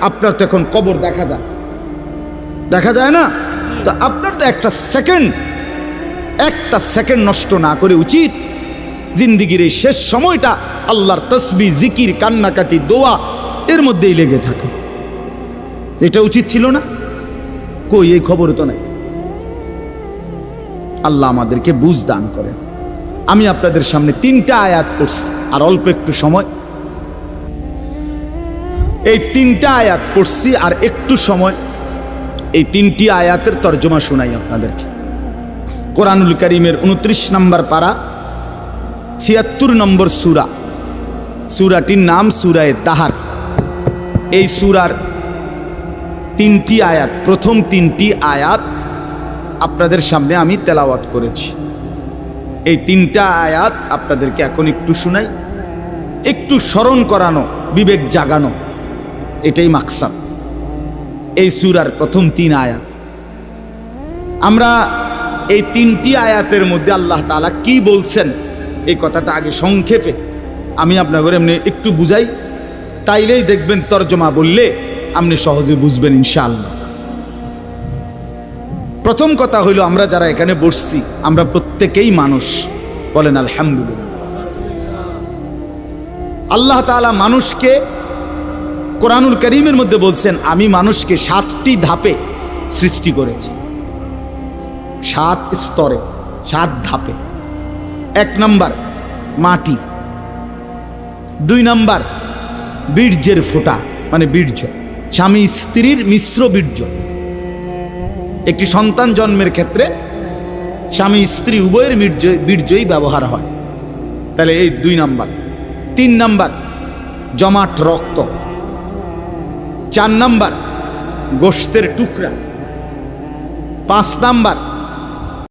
আপনার তো এখন কবর দেখা যায় না? তো আপনার তো একটা সেকেন্ড নষ্ট না করে উচিত জিন্দিগির এই শেষ সময়টা আল্লাহর তসবিহ, জিকির, কান্নাকাটি, দোয়া এর মধ্যেই লেগে থাকে। এটা উচিত ছিল না? কই, এই খবর তো নাই। আল্লাহ আমাদেরকে বুঝ দান করেন। আমি আপনাদের সামনে 3টা আয়াত পড়ছি, আর অল্প একটু সময়। এই 3টা আয়াত পড়ছি আর একটু সময়, এই 3টি আয়াতের তর্জমা শোনাই আপনাদেরকে। কোরআনুল কারীমের 29 নম্বর পারা, 76 নম্বর সূরা। সূরাটির নাম সূরায়ে তাহার। এই সূরার 3টি আয়াত, প্রথম 3টি আয়াত আপনাদের সামনে আমি তেলাওয়াত করেছি। এই 3টা আয়াত আপনাদেরকে এখন একটু শোনাই, একটু স্মরণ করানো, বিবেক জাগানো, এটাই মাকসাদ। এই সূরার প্রথম 3 আয়াত, আমরা এই 3টি আয়াতের মধ্যে আল্লাহ তাআলা কি বলছেন এই কথাটা আগে সংক্ষেপে আমি আপনাদের এমনি একটু বুঝাই, তাইলেই দেখবেন তর্জমা বললে আপনি সহজে বুঝবেন ইনশাআল্লাহ। প্রথম কথা হইল, আমরা যারা এখানে বসছি আমরা প্রত্যেকেই মানুষ, বলেন আলহামদুলিল্লাহ। আল্লাহ তাআলা মানুষকে কোরআনুল কারীমের মধ্যে বলছেন, আমি মানুষকে 7টি ধাপে সৃষ্টি করেছি, 7 স্তরে, 7 ধাপে। 1 নাম্বার মাটি, 2 নাম্বার বীর্যের ফোঁটা, মানে বীর্য, স্বামী স্ত্রীর মিশ্র বীর্য। একটি সন্তান জন্মের ক্ষেত্রে স্বামী স্ত্রী উভয়ের বীর্যই ব্যবহার হয়, তাহলে এই 2 নাম্বার। 3 নাম্বার জমাট রক্ত। 4 নাম্বার গোশতের টুকরা। 5 নাম্বার